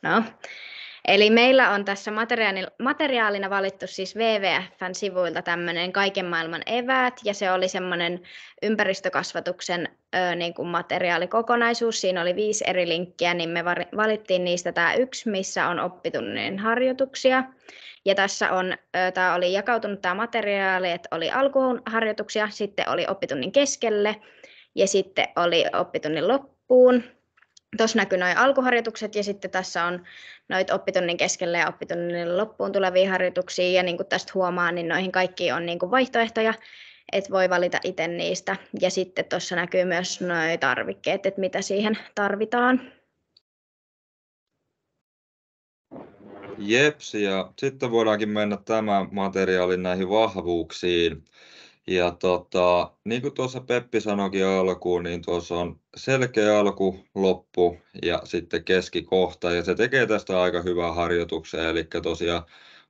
No. Eli meillä on tässä materiaalina valittu siis WWF:n sivuilta tämmöinen kaiken maailman eväät, ja se oli semmoinen ympäristökasvatuksen niin kuin materiaalikokonaisuus. Siinä oli 5 eri linkkiä, niin me valittiin niistä tämä yksi, missä on oppitunnin harjoituksia. Ja tässä tämä oli jakautunut tämä materiaali, että oli alkuun harjoituksia, sitten oli oppitunnin keskelle ja sitten oli oppitunnin loppuun. Tuossa näkyy nuo alkuharjoitukset ja sitten tässä on noita oppitunnin keskelle ja oppitunnin loppuun tulevia harjoituksia. Ja niin kuin tästä huomaa, niin noihin kaikkiin on niin kuin vaihtoehtoja, että voi valita itse niistä. Ja sitten tuossa näkyy myös nuo tarvikkeet, että mitä siihen tarvitaan. Jeps, ja sitten voidaankin mennä tämän materiaalin näihin vahvuuksiin. Ja niin kuin tuossa Peppi sanoikin alkuun, niin tuossa on selkeä alku, loppu ja sitten keskikohta. Ja se tekee tästä aika hyvää harjoituksen. Eli tosiaan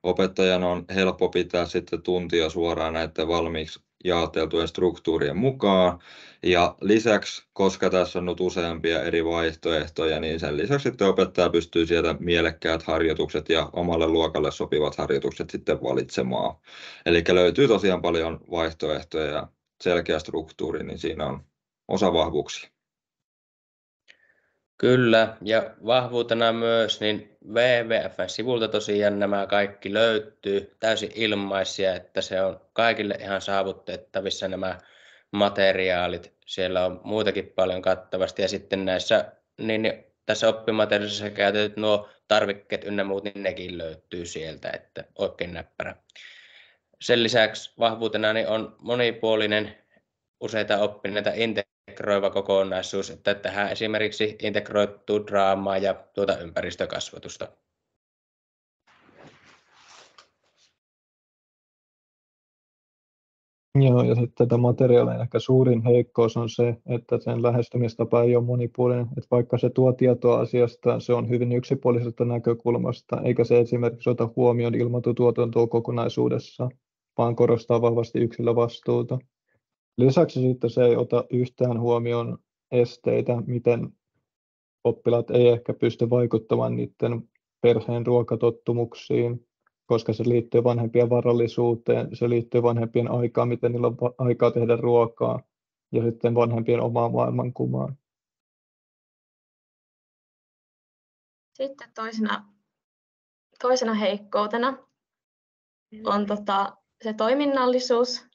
opettajan on helppo pitää sitten tuntia suoraan näiden valmiiksi jaoteltujen struktuurien mukaan. Ja lisäksi, koska tässä on nyt useampia eri vaihtoehtoja, niin sen lisäksi sitten opettaja pystyy sieltä mielekkäät harjoitukset ja omalle luokalle sopivat harjoitukset sitten valitsemaan. Eli löytyy tosiaan paljon vaihtoehtoja ja selkeä struktuuri, niin siinä on osa vahvuuksia. Kyllä, ja vahvuutena myös, niin WWF-sivulta tosiaan nämä kaikki löytyy täysin ilmaisia, että se on kaikille ihan saavutettavissa nämä materiaalit. Siellä on muutakin paljon kattavasti, ja sitten tässä oppimateriaalissa käytetyt nuo tarvikkeet ynnä muut, niin nekin löytyy sieltä, että oikein näppärä. Sen lisäksi vahvuutena niin on monipuolinen, useita oppineita integroiva kokonaisuus, että tähän esimerkiksi integroituu draamaa ja ympäristökasvatusta. Joo, ja sitten tätä materiaalin ehkä suurin heikkous on se, että sen lähestymistapa ei ole monipuolinen. Että vaikka se tuo tietoa asiasta, se on hyvin yksipuolisesta näkökulmasta, eikä se esimerkiksi ota huomioon ilmaantuotantoa kokonaisuudessa, vaan korostaa vahvasti yksilövastuuta. Lisäksi sitten se ei ota yhtään huomioon esteitä, miten oppilaat ei ehkä pysty vaikuttamaan niiden perheen ruokatottumuksiin, koska se liittyy vanhempien varallisuuteen, se liittyy vanhempien aikaan, miten niillä on aikaa tehdä ruokaa, ja sitten vanhempien omaan maailmankuvaan. Sitten toisena heikkoutena on se toiminnallisuus.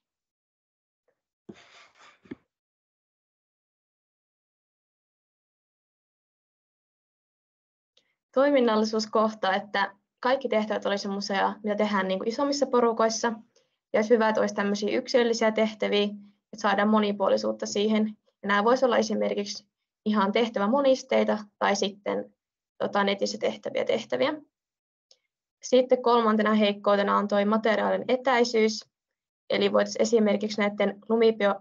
Toiminnallisuus kohtaa, että kaikki tehtävät oli semmoisia, mitä tehdään niin kuin isommissa porukoissa. Ja olisi hyvä, että olisi tämmöisiä yksilöllisiä tehtäviä, että saadaan monipuolisuutta siihen. Ja nämä voisi olla esimerkiksi ihan tehtävämonisteita tai sitten netissä tehtäviä. Sitten kolmantena heikkoutena on tuo materiaalin etäisyys. Eli voitaisiin esimerkiksi näiden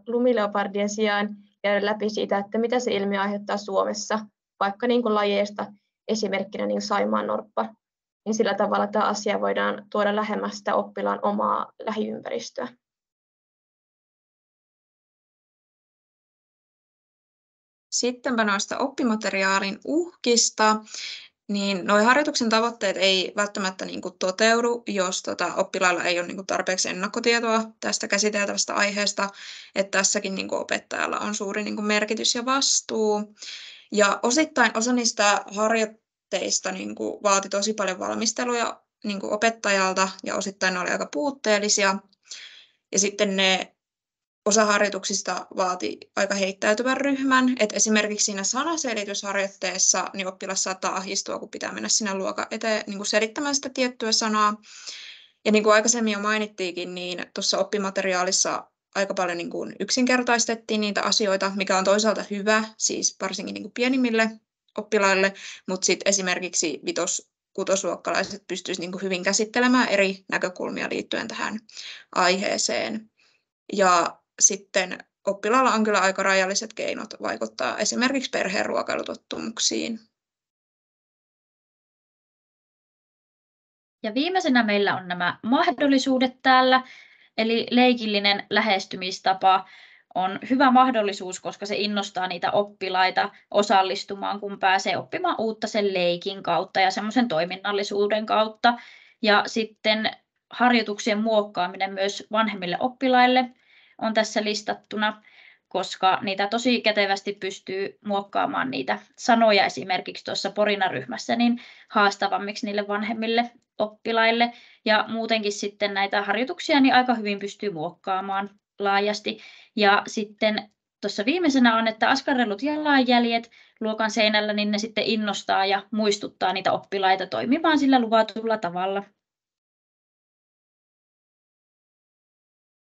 lumileopardien sijaan käydä läpi siitä, että mitä se ilmiö aiheuttaa Suomessa, vaikka niin kuin lajeista esimerkkinä niin saimaannorppa. Niin sillä tavalla tämä asia voidaan tuoda lähemmäs sitä oppilaan omaa lähiympäristöä. Sittenpä noista oppimateriaalin uhkista, niin nuo harjoituksen tavoitteet ei välttämättä toteudu, jos oppilailla ei ole tarpeeksi ennakkotietoa tästä käsiteltävästä aiheesta, että tässäkin opettajalla on suuri merkitys ja vastuu. Ja osittain osa niistä harjoitteista vaati tosi paljon valmisteluja opettajalta ja osittain ne oli aika puutteellisia. Ja sitten osa harjoituksista vaati aika heittäytyvän ryhmän. Et esimerkiksi siinä sanaselitysharjoitteessa niin oppilas saattaa ahdistua, kun pitää mennä sinne luokan eteen selittämään sitä tiettyä sanaa. Ja niin kuin aikaisemmin jo mainittiinkin, niin tuossa oppimateriaalissa aika paljon yksinkertaistettiin niitä asioita, mikä on toisaalta hyvä, siis varsinkin pienimmille oppilaille, mutta sitten esimerkiksi kutosluokkalaiset pystyisivät hyvin käsittelemään eri näkökulmia liittyen tähän aiheeseen. Ja sitten oppilaalla on kyllä aika rajalliset keinot vaikuttaa esimerkiksi perheen ruokailutottumuksiin. Ja viimeisenä meillä on nämä mahdollisuudet täällä, eli leikillinen lähestymistapa. on hyvä mahdollisuus, koska se innostaa niitä oppilaita osallistumaan, kun pääsee oppimaan uutta sen leikin kautta ja semmoisen toiminnallisuuden kautta. Ja sitten harjoituksien muokkaaminen myös vanhemmille oppilaille on tässä listattuna, koska niitä tosi kätevästi pystyy muokkaamaan niitä sanoja esimerkiksi tuossa Porina-ryhmässä niin haastavammiksi niille vanhemmille oppilaille. Ja muutenkin sitten näitä harjoituksia niin aika hyvin pystyy muokkaamaan laajasti. Ja sitten tuossa viimeisenä on, että askarrellut jalanjäljet luokan seinällä, niin ne sitten innostaa ja muistuttaa niitä oppilaita toimimaan sillä luvatulla tavalla.